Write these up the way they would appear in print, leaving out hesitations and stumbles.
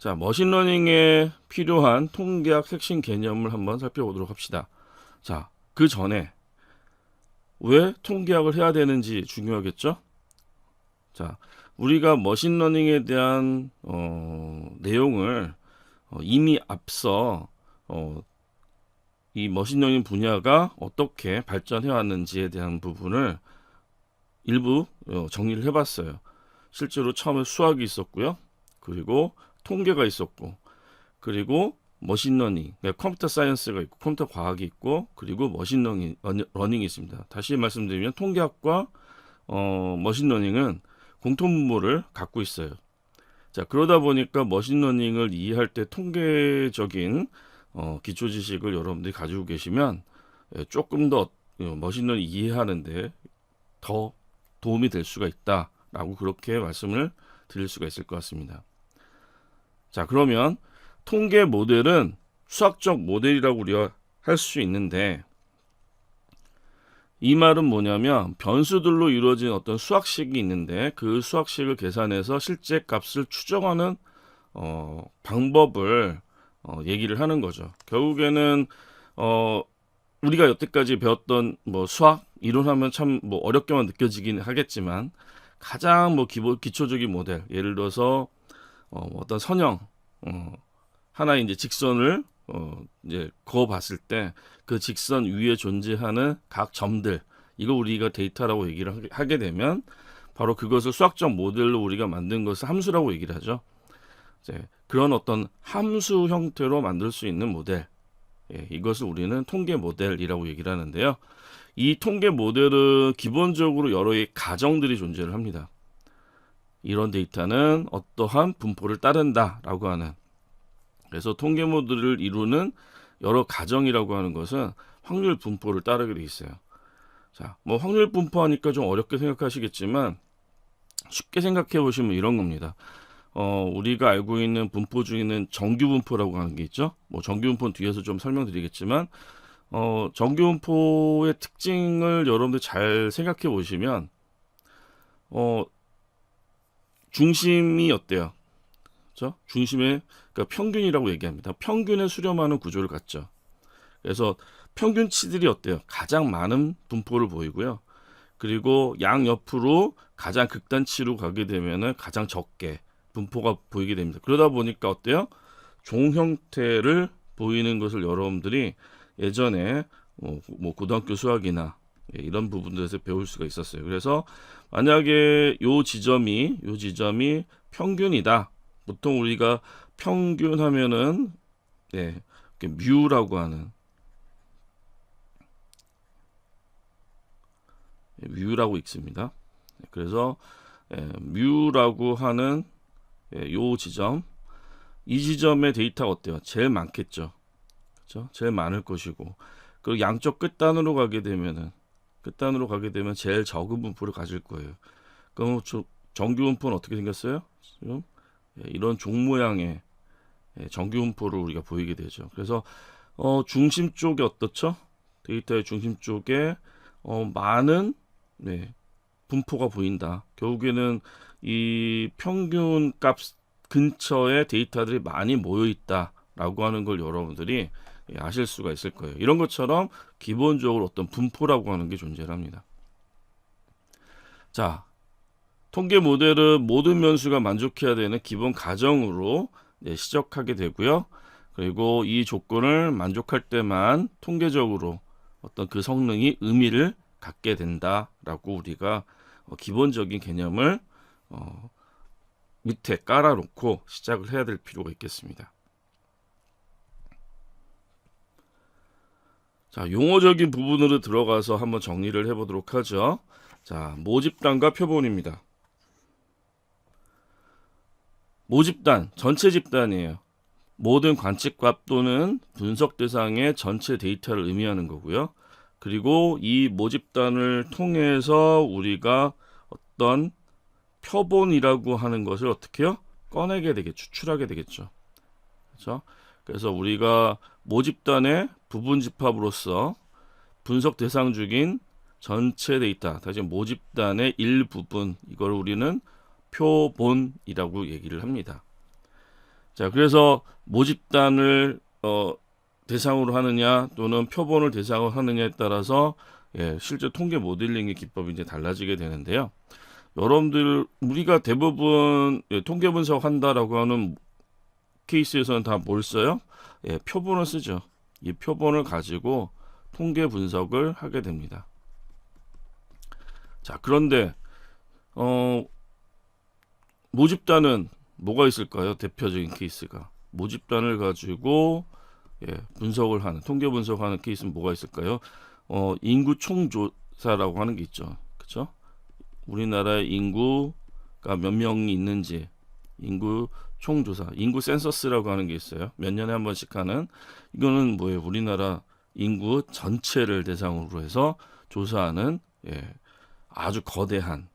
자, 머신러닝에 필요한 통계학 핵심 개념을 한번 살펴보도록 합시다. 자, 그 전에 왜 통계학을 해야 되는지 중요하겠죠? 자, 우리가 머신러닝에 대한 내용을 이미 앞서 이 머신러닝 분야가 어떻게 발전해 왔는지에 대한 부분을 일부 정리를 해봤어요. 실제로 처음에 수학이 있었고요. 그리고 통계가 있었고, 그리고 머신러닝, 그러니까 컴퓨터 사이언스가 있고, 컴퓨터 과학이 있고, 그리고 머신러닝이 있습니다. 다시 말씀드리면 통계학과 머신러닝은 공통분모를 갖고 있어요. 자, 그러다 보니까 머신러닝을 이해할 때 통계적인 기초 지식을 여러분들이 가지고 계시면 조금 더 머신러닝 이해하는데 더 도움이 될 수가 있다라고 그렇게 말씀을 드릴 수가 있을 것 같습니다. 자, 그러면 통계 모델은 수학적 모델이라고 우리가 할 수 있는데, 이 말은 뭐냐면 변수들로 이루어진 어떤 수학식이 있는데 그 수학식을 계산해서 실제 값을 추정하는 방법을 얘기를 하는 거죠. 결국에는 우리가 여태까지 배웠던 수학 이론하면 참 어렵게만 느껴지긴 하겠지만, 가장 기초적인 모델, 예를 들어서 어떤 선형 하나의 이제 직선을 이제 그어 봤을 때 그 직선 위에 존재하는 각 점들, 이거 우리가 데이터라고 얘기를 하게 되면 바로 그것을 수학적 모델로 우리가 만든 것을 함수라고 얘기를 하죠. 이제 그런 어떤 함수 형태로 만들 수 있는 모델, 이것을 우리는 통계 모델이라고 얘기를 하는데요. 이 통계 모델은 기본적으로 여러의 가정들이 존재를 합니다. 이런 데이터는 어떠한 분포를 따른다라고 하는, 그래서 통계 모델을 이루는 여러 가정이라고 하는 것은 확률 분포를 따르게 돼 있어요. 자, 확률 분포하니까 좀 어렵게 생각하시겠지만 쉽게 생각해 보시면 이런 겁니다. 우리가 알고 있는 분포 중에는 정규 분포라고 하는 게 있죠. 정규 분포는 뒤에서 좀 설명드리겠지만 정규 분포의 특징을 여러분들 잘 생각해 보시면 중심이 어때요? 그렇죠? 중심의 그러니까 평균이라고 얘기합니다. 평균에 수렴하는 구조를 갖죠. 그래서 평균치들이 어때요? 가장 많은 분포를 보이고요. 그리고 양옆으로 가장 극단치로 가게 되면은 가장 적게 분포가 보이게 됩니다. 그러다 보니까 어때요? 종 형태를 보이는 것을 여러분들이 예전에 고등학교 수학이나 이런 부분들에서 배울 수가 있었어요. 그래서 만약에 요 지점이 평균이다. 보통 우리가 평균 하면은 뮤라고 하는, 뮤라고 읽습니다. 그래서 뮤라고 하는 요 지점, 이 지점의 데이터가 어때요? 제일 많겠죠. 그렇죠? 제일 많을 것이고, 그리고 양쪽 끝단으로 가게 되면 제일 적은 분포를 가질 거예요. 그럼 정규 분포는 어떻게 생겼어요? 지금 이런 종 모양의 정규 분포를 우리가 보이게 되죠. 그래서 중심 쪽에 어떻죠? 데이터의 중심 쪽에 많은 분포가 보인다. 결국에는 이 평균 값 근처에 데이터들이 많이 모여 있다라고 하는 걸 여러분들이 아실 수가 있을 거예요. 이런 것처럼 기본적으로 어떤 분포라고 하는 게 존재를 합니다. 자, 통계 모델은 모든 변수가 만족해야 되는 기본 가정으로 시작하게 되고요. 그리고 이 조건을 만족할 때만 통계적으로 어떤 그 성능이 의미를 갖게 된다라고 우리가 기본적인 개념을 밑에 깔아놓고 시작을 해야 될 필요가 있겠습니다. 자, 용어적인 부분으로 들어가서 한번 정리를 해보도록 하죠. 자, 모집단과 표본입니다. 모집단, 전체 집단이에요. 모든 관측값 또는 분석 대상의 전체 데이터를 의미하는 거고요. 그리고 이 모집단을 통해서 우리가 어떤 표본이라고 하는 것을 어떻게 해요? 꺼내게 되겠죠. 추출하게 되겠죠. 그렇죠? 그래서 우리가 모집단의 부분 집합으로서 분석 대상 중인 전체 데이터, 다시 모집단의 일부분, 이걸 우리는 표본이라고 얘기를 합니다. 자, 그래서 모집단을 대상으로 하느냐 또는 표본을 대상으로 하느냐에 따라서 실제 통계 모델링의 기법이 이제 달라지게 되는데요. 여러분들 우리가 대부분 통계 분석한다라고 하는 케이스에서는 다 뭘 써요? 표본을 쓰죠. 이 표본을 가지고 통계 분석을 하게 됩니다. 자, 그런데 모집단은 뭐가 있을까요? 대표적인 케이스가 모집단을 가지고 분석을 하는 통계 분석하는 케이스는 뭐가 있을까요? 인구 총조사라고 하는 게 있죠. 그렇죠? 우리나라의 인구가 몇 명이 있는지 인구 총조사, 인구 센서스라고 하는 게 있어요. 몇 년에 한 번씩 하는. 이거는 뭐예요? 우리나라 인구 전체를 대상으로 해서 조사하는 아주 거대한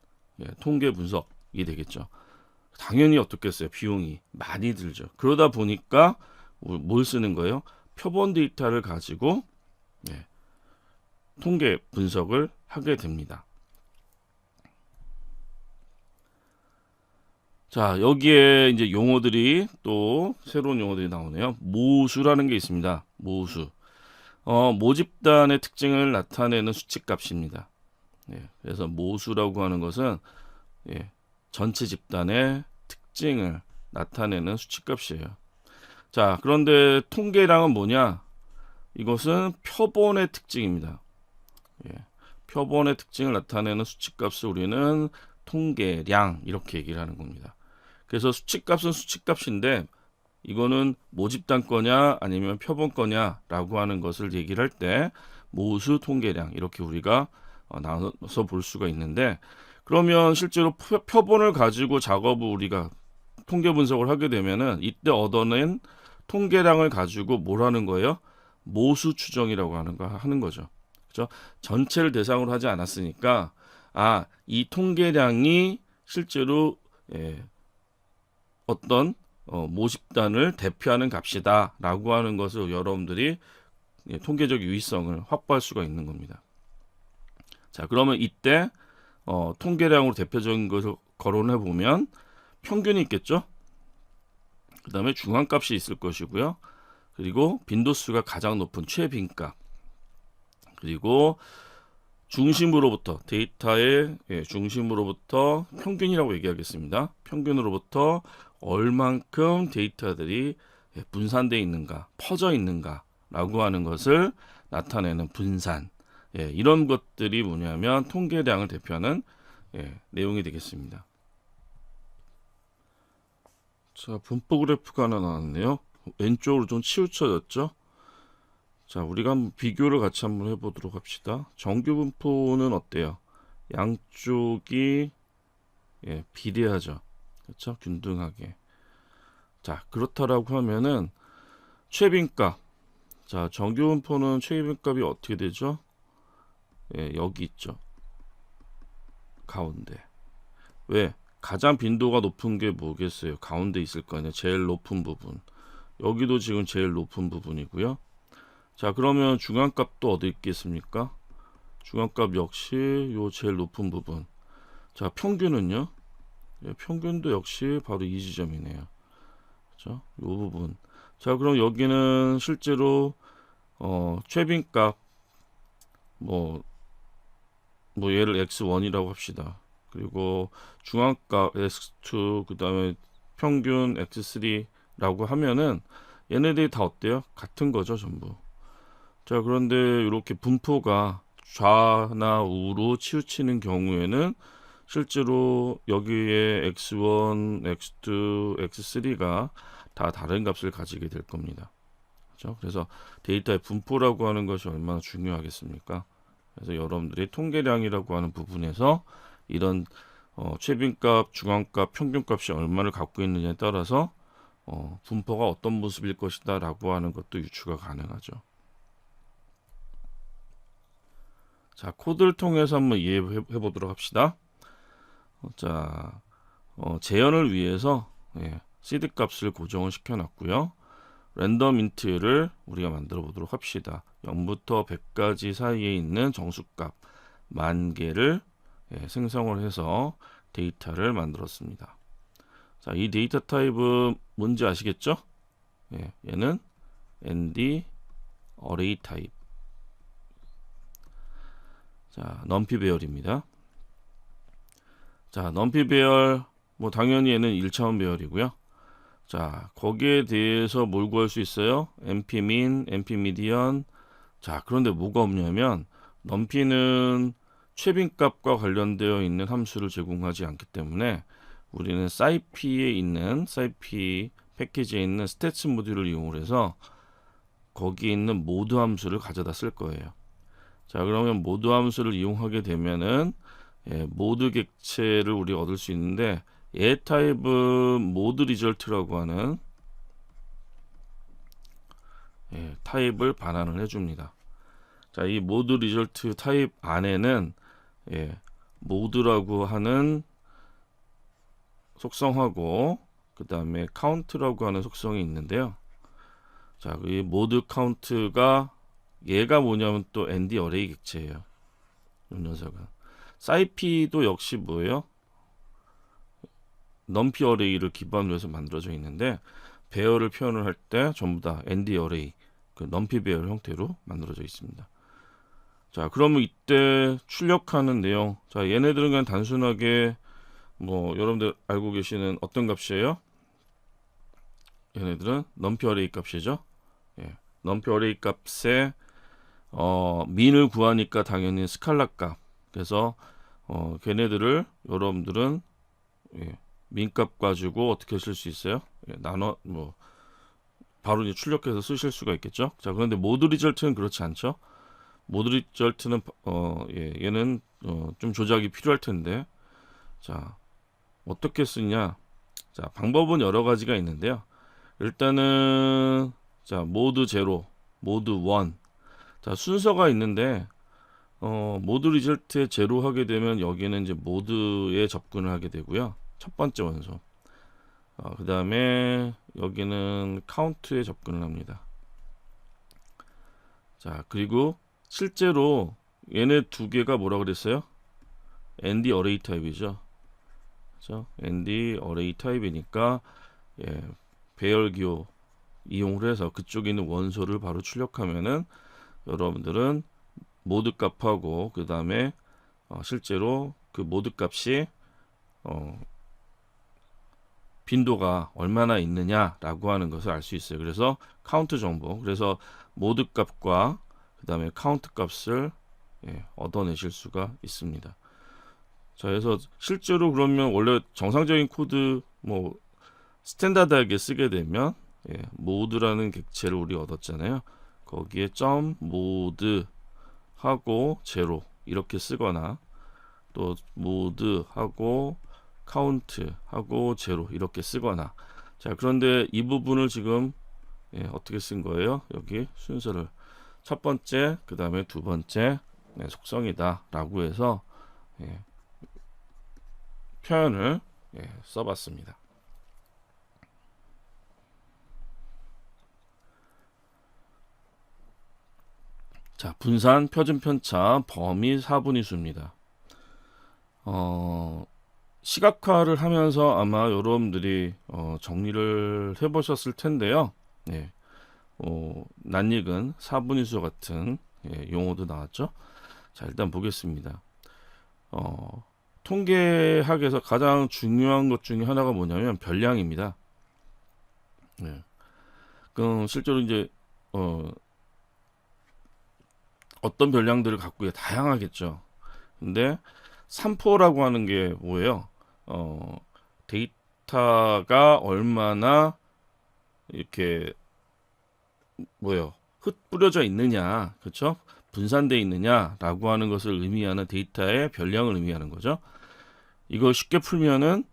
통계 분석이 되겠죠. 당연히 어떻겠어요? 비용이 많이 들죠. 그러다 보니까 뭘 쓰는 거예요? 표본 데이터를 가지고 통계 분석을 하게 됩니다. 자, 여기에 이제 용어들이 또 새로운 용어들이 나오네요. 모수라는 게 있습니다. 모수. 모집단의 특징을 나타내는 수치값입니다. 그래서 모수라고 하는 것은 전체 집단의 특징을 나타내는 수치값이에요. 자, 그런데 통계량은 뭐냐? 이것은 표본의 특징입니다. 표본의 특징을 나타내는 수치값을 우리는 통계량 이렇게 얘기를 하는 겁니다. 그래서 수치값은 수치값인데 이거는 모집단 거냐 아니면 표본 거냐라고 하는 것을 얘기를 할 때 모수 통계량 이렇게 우리가 나눠서 볼 수가 있는데, 그러면 실제로 표본을 가지고 작업을 우리가 통계 분석을 하게 되면은 이때 얻어낸 통계량을 가지고 뭘 하는 거예요? 모수 추정이라고 하는 거죠. 그렇죠? 전체를 대상으로 하지 않았으니까 이 통계량이 실제로 어떤 모집단을 대표하는 값이다 라고 하는 것을 여러분들이 통계적 유의성을 확보할 수가 있는 겁니다. 자, 그러면 이때 통계량으로 대표적인 것을 거론해 보면 평균이 있겠죠. 그 다음에 중앙값이 있을 것이고요. 그리고 빈도수가 가장 높은 최빈값, 그리고 중심으로부터 데이터의 중심으로부터 평균이라고 얘기하겠습니다. 평균으로부터 얼만큼 데이터들이 분산되어 있는가, 퍼져 있는가 라고 하는 것을 나타내는 분산, 이런 것들이 뭐냐면 통계량을 대표하는 내용이 되겠습니다. 자, 분포 그래프가 하나 나왔네요. 왼쪽으로 좀 치우쳐졌죠. 자, 우리가 한번 비교를 같이 한번 해보도록 합시다. 정규 분포는 어때요? 양쪽이 비례하죠. 그렇죠? 균등하게. 자, 그렇다라고 하면은 최빈값. 자, 정규 분포는 최빈값이 어떻게 되죠? 여기 있죠. 가운데. 왜? 가장 빈도가 높은 게 뭐겠어요? 가운데 있을 거 아니에요. 제일 높은 부분. 여기도 지금 제일 높은 부분이고요. 자, 그러면 중앙값도 어디 있겠습니까? 중앙값 역시 요 제일 높은 부분. 자, 평균은요? 평균도 역시 바로 이 지점이네요. 그렇죠? 요 부분. 자, 그럼 여기는 실제로 최빈값 뭐 얘를 x1이라고 합시다. 그리고 중앙값 x2, 그 다음에 평균 x3라고 하면은 얘네들이 다 어때요? 같은 거죠, 전부. 자, 그런데 이렇게 분포가 좌나 우로 치우치는 경우에는 실제로 여기에 x1, x2, x3가 다 다른 값을 가지게 될 겁니다. 그렇죠? 그래서 데이터의 분포라고 하는 것이 얼마나 중요하겠습니까? 그래서 여러분들이 통계량이라고 하는 부분에서 이런 최빈값, 중앙값, 평균값이 얼마를 갖고 있느냐에 따라서 분포가 어떤 모습일 것이다 라고 하는 것도 유추가 가능하죠. 자, 코드를 통해서 한번 이해해 보도록 합시다. 자, 재현을 위해서 시드 값을 고정을 시켜 놨고요. 랜덤 인트를 우리가 만들어 보도록 합시다. 0부터 100까지 사이에 있는 정수값 10,000개를 생성을 해서 데이터를 만들었습니다. 자, 이 데이터 타입은 뭔지 아시겠죠? 예, 얘는 ND 어레이 타입. 자, 넘피 배열입니다. 자, 넘피 배열 뭐 당연히 얘는 1차원 배열이고요. 자, 거기에 대해서 뭘 구할 수 있어요? npmin, npmedian. 자, 그런데 뭐가 없냐면 넘피는 최빈값과 관련되어 있는 함수를 제공하지 않기 때문에 우리는 scip에 있는 scip 패키지에 있는 stats 모듈을 이용해서 거기에 있는 모드 함수를 가져다 쓸 거예요. 자, 그러면 모드 함수를 이용하게 되면은 모드 객체를 우리가 얻을 수 있는데 얘 타입은 모드 리절트라고 하는 타입을 반환을 해줍니다. 자, 이 모드 리절트 타입 안에는 모드라고 하는 속성하고 그 다음에 카운트라고 하는 속성이 있는데요. 자, 이 모드 카운트가 얘가 뭐냐면 또 ND 어레이 객체예요. 이 녀석은. scip도 역시 뭐예요? 넘피 어레이를 기반으로 해서 만들어져 있는데 배열을 표현을 할 때 전부 다 ND 어레이, 그 넘피 배열 형태로 만들어져 있습니다. 자, 그러면 이때 출력하는 내용. 자, 얘네들은 그냥 단순하게 뭐 여러분들 알고 계시는 어떤 값이에요? 얘네들은 넘피 어레이 값이죠. 넘피 어레이 값에 민을 구하니까 당연히 스칼라 값. 그래서 걔네들을 여러분들은 민값 가지고 어떻게 쓸 수 있어요? 나눠 뭐 바로 이제 출력해서 쓰실 수가 있겠죠. 자, 그런데 모드 리절트는 그렇지 않죠. 모드 리절트는 얘는 좀 조작이 필요할 텐데, 자, 어떻게 쓰냐? 자, 방법은 여러 가지가 있는데요. 일단은 자, 모드 0, 모드 1. 자, 순서가 있는데 모드 리절트에 0 하게 되면 여기는 이제 모드에 접근을 하게 되고요. 첫 번째 원소. 그 다음에 여기는 카운트에 접근을 합니다. 자, 그리고 실제로 얘네 두 개가 뭐라 그랬어요? ND 어레이 타입이죠. 그렇죠? ND 어레이 타입이니까 배열기호 이용을 해서 그쪽에 있는 원소를 바로 출력하면은 여러분들은 모드 값하고 그 다음에 실제로 그 모드 값이 빈도가 얼마나 있느냐라고 하는 것을 알 수 있어요. 그래서 카운트 정보, 그래서 모드 값과 그 다음에 카운트 값을 얻어내실 수가 있습니다. 자, 그래서 실제로 그러면 원래 정상적인 코드 뭐 스탠다드하게 쓰게 되면 모드라는 객체를 우리 얻었잖아요. 거기에 점 모드 하고 제로 이렇게 쓰거나 또 모드 하고 카운트 하고 제로 이렇게 쓰거나. 자, 그런데 이 부분을 지금 어떻게 쓴 거예요? 여기 순서를 첫 번째 그 다음에 두 번째 속성이다 라고 해서 표현을 써봤습니다. 자, 분산, 표준 편차, 범위, 사분위수입니다. 시각화를 하면서 아마 여러분들이 정리를 해보셨을 텐데요. 낯익은 사분위수 같은 용어도 나왔죠. 자, 일단 보겠습니다. 통계학에서 가장 중요한 것 중에 하나가 뭐냐면 별량입니다. 그럼 실제로 이제 어떤 별량들을 갖고 다양하겠죠. 근데 산포라고 하는 게 뭐예요? 데이터가 얼마나 이렇게 흩뿌려져 있느냐, 그렇죠? 분산되어 있느냐라고 하는 것을 의미하는 데이터의 별량을 의미하는 거죠. 이걸 쉽게 풀면은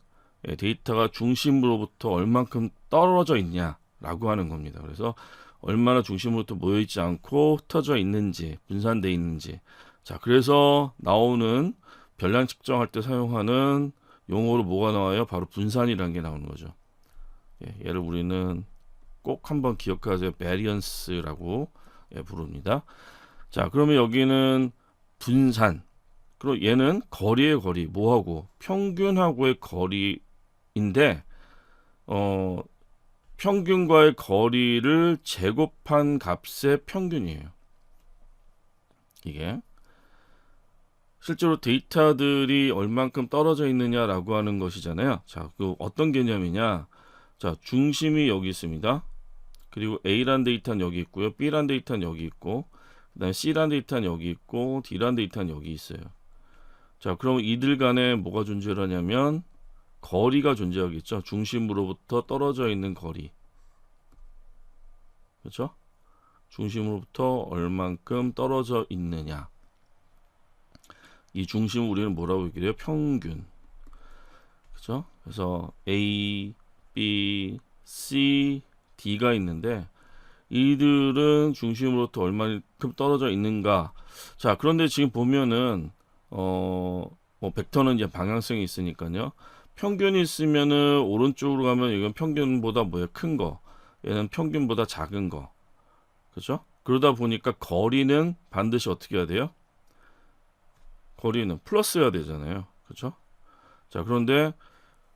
데이터가 중심으로부터 얼만큼 떨어져 있냐라고 하는 겁니다. 그래서 얼마나 중심으로부터 모여있지 않고 흩어져 있는지, 분산되어 있는지. 자, 그래서 나오는 별량 측정할 때 사용하는 용어로 뭐가 나와요? 바로 분산이라는 게 나오는 거죠. 얘를 우리는 꼭 한번 기억하세요. 베리언스라고 부릅니다. 자, 그러면 여기는 분산. 그리고 얘는 거리의 거리, 뭐하고? 평균하고의 거리인데, 어, 평균과의 거리를 제곱한 값의 평균이에요. 이게 실제로 데이터들이 얼만큼 떨어져 있느냐라고 하는 것이잖아요. 자, 그 어떤 개념이냐? 자, 중심이 여기 있습니다. 그리고 A란 데이터는 여기 있고요. B란 데이터는 여기 있고, 그다음에 C란 데이터는 여기 있고, D란 데이터는 여기 있어요. 자, 그럼 이들 간에 뭐가 존재하냐면 거리가 존재하겠죠. 중심으로부터 떨어져 있는 거리. 그렇죠? 중심으로부터 얼만큼 떨어져 있느냐. 이 중심을 우리는 뭐라고 얘기를 해요? 평균. 그렇죠? 그래서 A, B, C, D가 있는데 이들은 중심으로부터 얼마만큼 떨어져 있는가. 자, 그런데 지금 보면은 뭐 벡터는 이제 방향성이 있으니까요. 평균이 있으면은 오른쪽으로 가면 이건 평균보다 뭐예요? 큰 거. 얘는 평균보다 작은 거. 그렇죠? 그러다 보니까 거리는 반드시 어떻게 해야 돼요? 거리는 플러스여야 되잖아요. 그렇죠? 자, 그런데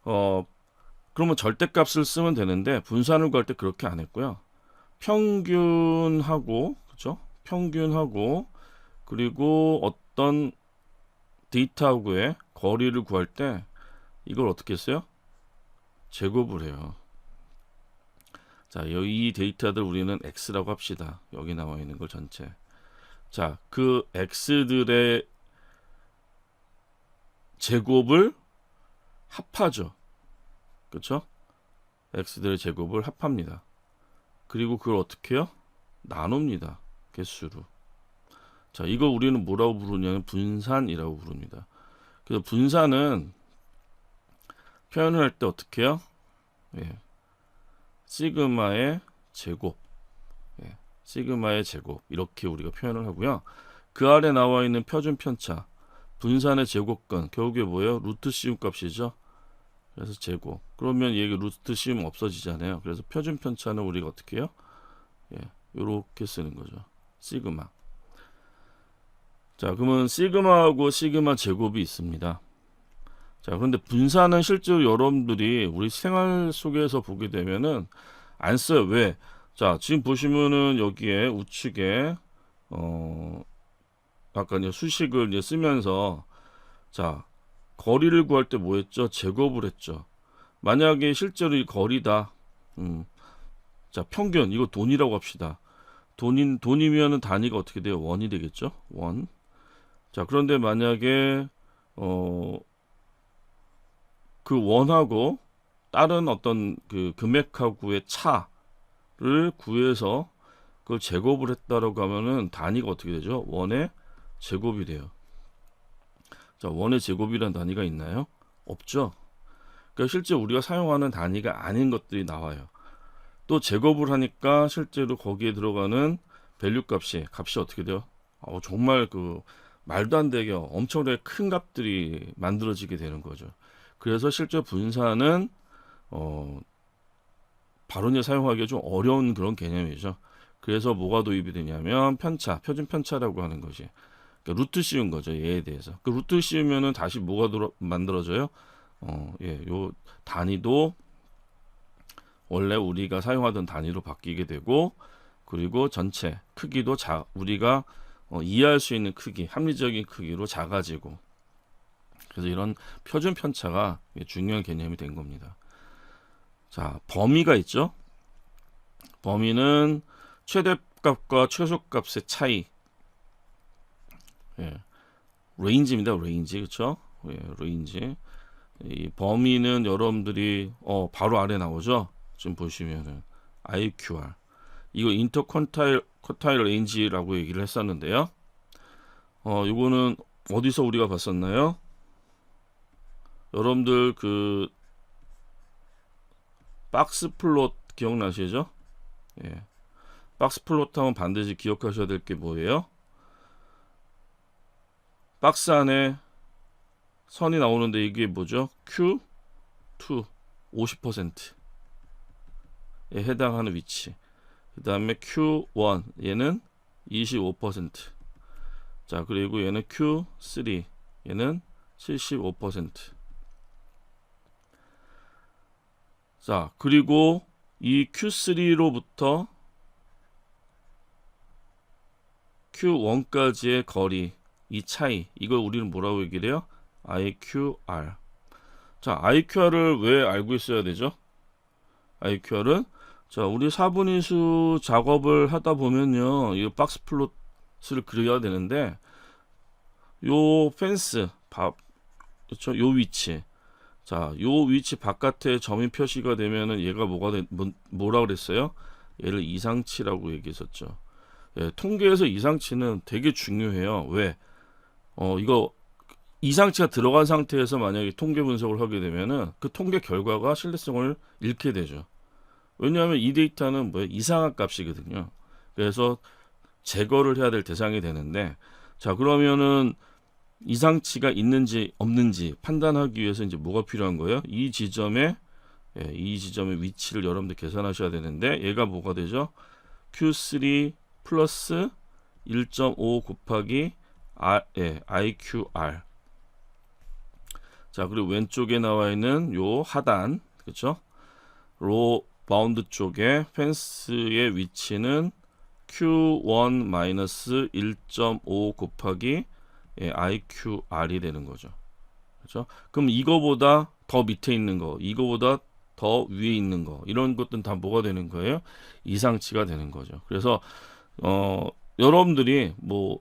그러면 절대값을 쓰면 되는데 분산을 구할 때 그렇게 안 했고요. 평균하고 그렇죠? 평균하고 그리고 어떤 데이터하고의 거리를 구할 때 이걸 어떻게 했어요? 제곱을 해요. 자, 이 데이터들 우리는 x라고 합시다. 여기 나와 있는 걸 전체. 자, 그 x들의 제곱을 합하죠. 그렇죠? x들의 제곱을 합합니다. 그리고 그걸 어떻게 해요? 나눕니다. 개수로. 자, 이거 우리는 뭐라고 부르냐면 분산이라고 부릅니다. 그래서 분산은 표현을 할 때 어떻게 해요? 예. 시그마의 제곱. 예. 시그마의 제곱. 이렇게 우리가 표현을 하고요. 그 아래 나와 있는 표준 편차. 분산의 제곱근. 결국에 뭐예요? 루트 시움 값이죠. 그래서 제곱. 그러면 얘가 루트 시움 없어지잖아요. 그래서 표준 편차는 우리가 어떻게 해요? 예. 요렇게 쓰는 거죠. 시그마. 자, 그러면 시그마하고 시그마 제곱이 있습니다. 자, 그런데 분산은 실제로 여러분들이 우리 생활 속에서 보게 되면은 안 써요. 왜? 자, 지금 보시면은 여기에 우측에 아까 이제 수식을 이제 쓰면서 자, 거리를 구할 때 뭐 했죠? 제곱을 했죠. 만약에 실제로 이 거리다. 자, 평균 이거 돈이라고 합시다. 돈이면은 단위가 어떻게 돼요? 원이 되겠죠? 원. 자, 그런데 만약에 그 원하고 다른 어떤 그 금액하고의 차를 구해서 그걸 제곱을 했다라고 하면은 단위가 어떻게 되죠? 원의 제곱이 돼요. 자, 원의 제곱이라는 단위가 있나요? 없죠. 그러니까 실제 우리가 사용하는 단위가 아닌 것들이 나와요. 또 제곱을 하니까 실제로 거기에 들어가는 밸류 값이 어떻게 돼요? 정말 그 말도 안 되게 엄청나게 큰 값들이 만들어지게 되는 거죠. 그래서 실제 분산은 바로 이제 사용하기가 좀 어려운 그런 개념이죠. 그래서 뭐가 도입이 되냐면 편차, 표준 편차라고 하는 것이 그러니까 루트 씌운 거죠. 얘에 대해서. 그 루트 씌우면은 다시 뭐가 만들어져요? 요 단위도 원래 우리가 사용하던 단위로 바뀌게 되고 그리고 전체 크기도 우리가 이해할 수 있는 크기, 합리적인 크기로 작아지고 그래서 이런 표준 편차가 중요한 개념이 된 겁니다. 자, 범위가 있죠. 범위는 최대값과 최소값의 차이. 예. 레인지입니다. 레인지. 그렇죠? 예, 레인지. 이 범위는 여러분들이 바로 아래 나오죠. 지금 보시면은 IQR. 이거 인터쿼타일 레인지라고 얘기를 했었는데요. 이거는 어디서 우리가 봤었나요? 여러분들 그 박스 플롯 기억나시죠? 예. 박스 플롯 하면 반드시 기억하셔야 될 게 뭐예요? 박스 안에 선이 나오는데 이게 뭐죠? Q2 50%에 해당하는 위치. 그 다음에 Q1 얘는 25%. 자, 그리고 얘는 Q3 얘는 75%. 자, 그리고 이 Q3로부터 Q1까지의 거리, 이 차이, 이걸 우리는 뭐라고 얘기를 해요? IQR. 자, IQR을 왜 알고 있어야 되죠? IQR은 자, 우리 사분위수 작업을 하다 보면요, 이 박스 플롯을 그려야 되는데, 요 펜스, 그렇죠? 요 위치. 자, 요 위치 바깥에 점이 표시가 되면은 얘가 뭐라 그랬어요? 얘를 이상치라고 얘기했었죠. 예, 통계에서 이상치는 되게 중요해요. 왜? 이거 이상치가 들어간 상태에서 만약에 통계 분석을 하게 되면은 그 통계 결과가 신뢰성을 잃게 되죠. 왜냐하면 이 데이터는 이상한 값이거든요. 그래서 제거를 해야 될 대상이 되는데, 자, 그러면은 이상치가 있는지 없는지 판단하기 위해서 이제 뭐가 필요한 거예요? 이 지점의 위치를 여러분들 계산하셔야 되는데, 얘가 뭐가 되죠? Q3 플러스 1.5 곱하기 IQR. 자, 그리고 왼쪽에 나와 있는 요 하단, 그렇죠? 로 바운드 쪽에 펜스의 위치는 Q1 마이너스 1.5 곱하기 IQR이 되는 거죠. 그렇죠? 그럼 이거보다 더 밑에 있는 거, 이거보다 더 위에 있는 거, 이런 것들은 다 뭐가 되는 거예요? 이상치가 되는 거죠. 그래서 여러분들이 뭐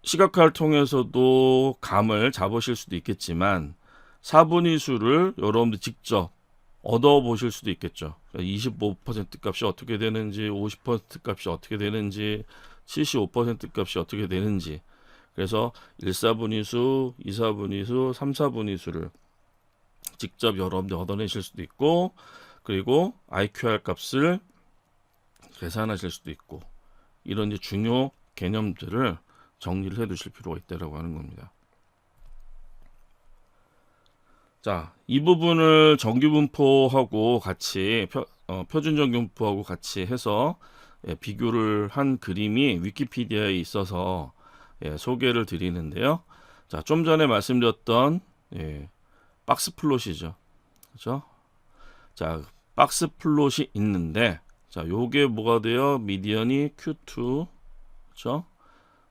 시각화를 통해서도 감을 잡으실 수도 있겠지만 사분위수를 여러분들 직접 얻어보실 수도 있겠죠. 25% 값이 어떻게 되는지, 50% 값이 어떻게 되는지, 75% 값이 어떻게 되는지. 그래서 1사분위수, 2사분위수, 3사분위수를 직접 여러분들 얻어내실 수도 있고, 그리고 IQR 값을 계산하실 수도 있고, 이런 이제 중요 개념들을 정리를 해 두실 필요가 있다고 하는 겁니다. 자, 이 부분을 정규분포하고 같이 표준 정규분포하고 같이 해서 비교를 한 그림이 위키피디아에 있어서 소개를 드리는데요. 자, 좀 전에 말씀드렸던 박스 플롯이죠. 그렇죠? 자, 박스 플롯이 있는데, 자, 요게 뭐가 돼요? 미디언이 Q2, 그렇죠?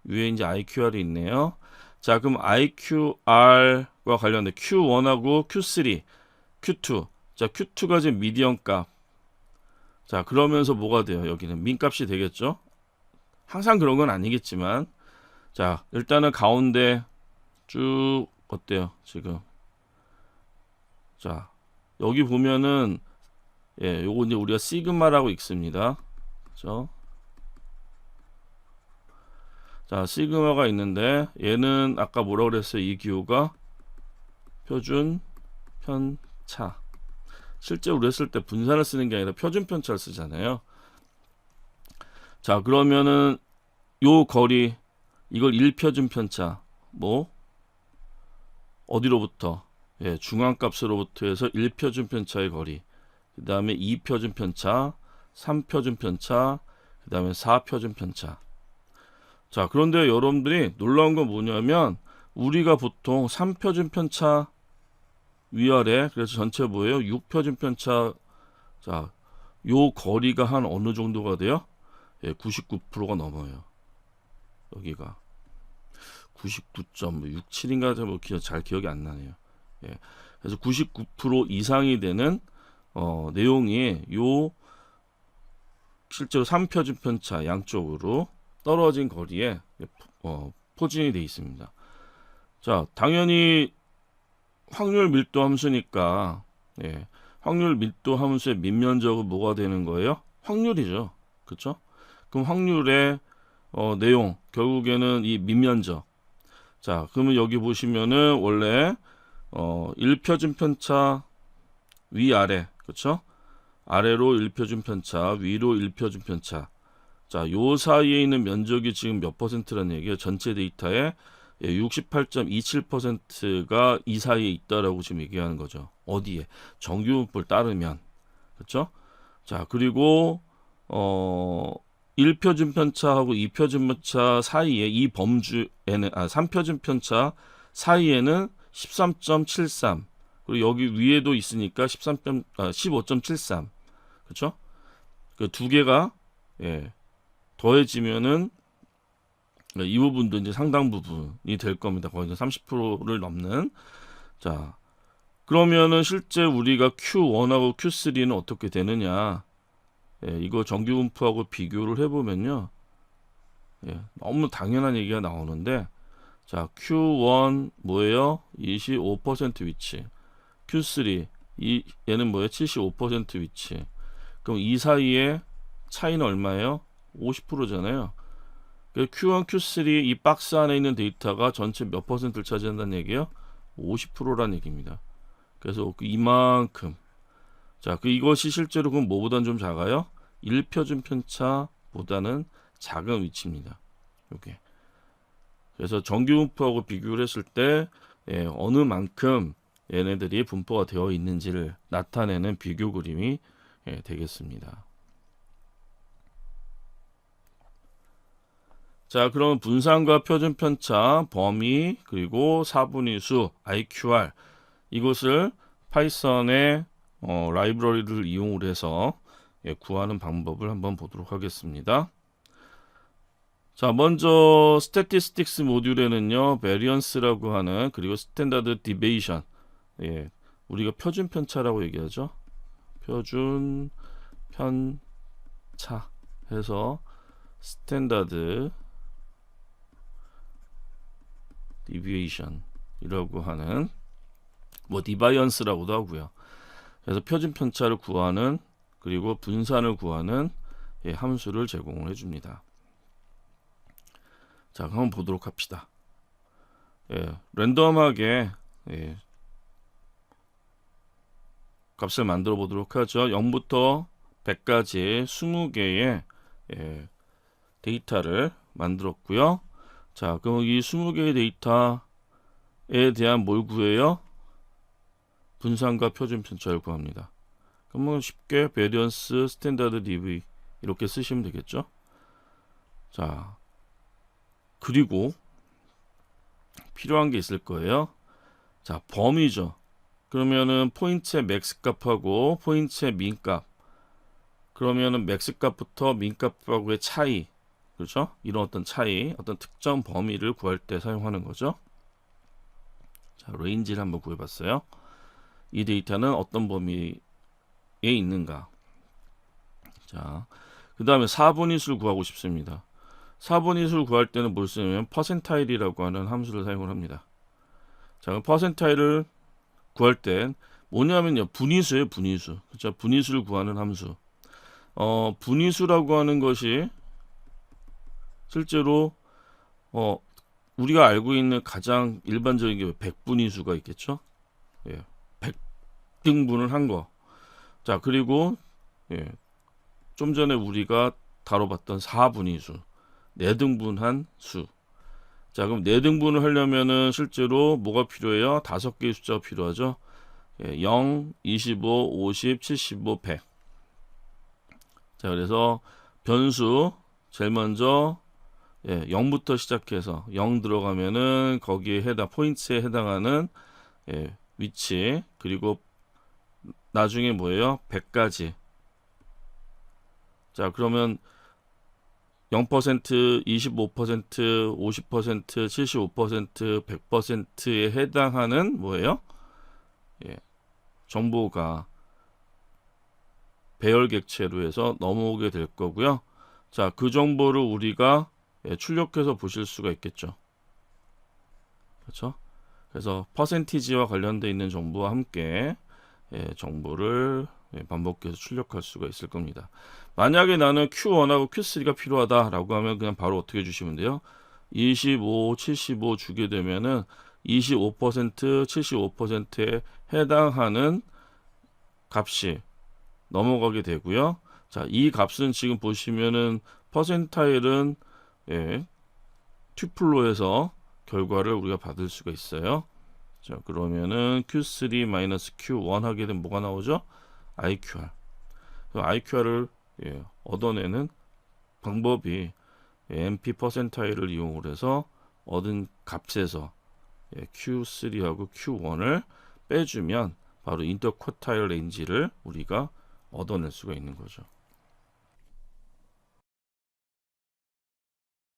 위에 이제 IQR이 있네요. 자, 그럼 IQR과 관련된 Q1하고 Q3, Q2. 자, Q2가 지금 미디언 값. 자, 그러면서 뭐가 돼요? 여기는 민값이 되겠죠? 항상 그런 건 아니겠지만, 자, 일단은 가운데 쭉 어때요? 지금. 자, 여기 보면은 요거 이제 우리가 시그마라고 읽습니다. 그렇죠? 자, 시그마가 있는데 얘는 아까 뭐라고 그랬어요? 이 기호가 표준 편차. 실제 우리 했을 때 분산을 쓰는 게 아니라 표준 편차를 쓰잖아요. 자, 그러면은 요 거리 이걸 1표준 편차 뭐 어디로부터? 중앙값으로부터 해서 1표준 편차의 거리. 그 다음에 2표준 편차, 3표준 편차, 그 다음에 4표준 편차. 자, 그런데 여러분들이 놀라운 건 뭐냐면 우리가 보통 3표준 편차 위아래, 그래서 전체 뭐예요? 6표준 편차. 자, 요 거리가 한 어느 정도가 돼요? 99%가 넘어요. 여기가 99.67인가 뭐 잘 기억이 안 나네요. 그래서 99% 이상이 되는 내용이 요 실제로 3표준 편차 양쪽으로 떨어진 거리에 포진이 되어 있습니다. 자, 당연히 확률 밀도 함수니까 확률 밀도 함수의 밑면적은 뭐가 되는 거예요? 확률이죠. 그렇죠? 그럼 확률의 내용 결국에는 이 밑면적. 자, 그러면 여기 보시면은 원래 1표준 편차 위아래, 그렇죠? 아래로 1표준 편차, 위로 1표준 편차. 자, 요 사이에 있는 면적이 지금 몇 퍼센트라는 얘기예요? 전체 데이터의 68.27%가 이 사이에 있다라고 지금 얘기하는 거죠. 어디에? 정규분포를 따르면. 그렇죠? 자, 그리고 1표준 편차하고 2표준 편차 사이에 이 범주에는 3표준 편차 사이에는 13.73 그리고 여기 위에도 있으니까 15.73. 그렇죠? 그 두 개가 예, 더해지면은 이 부분도 이제 상당 부분이 될 겁니다. 거의 30%를 넘는. 자, 그러면은 실제 우리가 Q1하고 Q3는 어떻게 되느냐? 예, 이거 정규분포하고 비교를 해보면요. 예, 너무 당연한 얘기가 나오는데, 자, Q1 뭐예요? 25% 위치. Q3 얘는 뭐예요? 75% 위치. 그럼 이 사이에 차이는 얼마예요? 50%잖아요. Q1, Q3 이 박스 안에 있는 데이터가 전체 몇 퍼센트를 차지한다는 얘기예요? 50%라는 얘기입니다. 그래서 이만큼. 자, 이것이 실제로 그럼 뭐보다는 좀 작아요? 1표준 편차보다는 작은 위치입니다. 요게. 그래서 정규 분포하고 비교를 했을 때 어느 만큼 얘네들이 분포가 되어 있는지를 나타내는 비교 그림이 되겠습니다. 자, 그럼 분산과 표준 편차, 범위, 그리고 4분의 수, IQR 이것을 파이썬의 라이브러리를 이용을 해서 구하는 방법을 한번 보도록 하겠습니다. 자, 먼저 스태티스틱스 모듈에는요, 베리언스라고 하는 그리고 스탠다드 디베이션, 우리가 표준 편차라고 얘기하죠. 표준 편차 해서 스탠다드 디비에이션이라고 하는 디바이언스라고도 하고요. 그래서 표준 편차를 구하는 그리고 분산을 구하는 함수를 제공을 해줍니다. 자, 한번 보도록 합시다. 랜덤하게 값을 만들어 보도록 하죠. 0부터 100까지 20개의 데이터를 만들었고요. 자, 그럼 이 20개의 데이터에 대한 뭘 구해요? 분산과 표준 편차를 구합니다. 그러면 쉽게 베리언스, 스탠다드 디비 이렇게 쓰시면 되겠죠. 자, 그리고 필요한 게 있을 거예요. 자, 범위죠. 그러면은 포인트의 맥스 값하고 포인트의 민 값. 그러면은 맥스 값부터 민 값하고의 차이. 그렇죠? 이런 어떤 차이, 어떤 특정 범위를 구할 때 사용하는 거죠. 자, 레인지를 한번 구해봤어요. 이 데이터는 어떤 범위에 있는가. 자, 그 다음에 4분의 수를 구하고 싶습니다. 4분의 수를 구할 때는 뭘 쓰냐면 퍼센타일이라고 하는 함수를 사용을 합니다. 자, 퍼센타일을 구할 땐 뭐냐면요, 분위수예요, 분위수. 그렇죠? 분위수를 구하는 함수. 분위수라고 하는 것이 실제로 우리가 알고 있는 가장 일반적인 게 100분위수가 있겠죠. 100등분을 한 거. 자, 그리고 좀 전에 우리가 다뤄봤던 4분위수, 4등분한 수. 자, 그럼 4등분을 하려면은 실제로 뭐가 필요해요? 5개의 숫자가 필요하죠. 0, 25, 50, 75, 100. 자, 그래서 변수 제일 먼저 0부터 시작해서 0 들어가면은 거기에 포인트에 해당하는 위치, 그리고 나중에 뭐예요? 100까지. 자, 그러면 0%, 25%, 50%, 75%, 100%에 해당하는 뭐예요? 정보가 배열 객체로 해서 넘어오게 될 거고요. 자, 그 정보를 우리가 출력해서 보실 수가 있겠죠. 그렇죠? 그래서 퍼센티지와 관련되어 있는 정보와 함께 정보를 반복해서 출력할 수가 있을 겁니다. 만약에 나는 Q1하고 Q3가 필요하다라고 하면 그냥 바로 어떻게 주시면 돼요? 25, 75 주게 되면은 25%, 75%에 해당하는 값이 넘어가게 되고요. 자, 이 값은 지금 보시면은 퍼센타일은 튜플로 해서 결과를 우리가 받을 수가 있어요. 자, 그러면은 Q3-Q1 하게 되면 뭐가 나오죠? IQR. IQR을 얻어내는 방법이 MP 퍼센타일을 이용을 해서 얻은 값에서 Q3하고 Q1을 빼주면 바로 인터쿼타일 레인지를 우리가 얻어낼 수가 있는 거죠.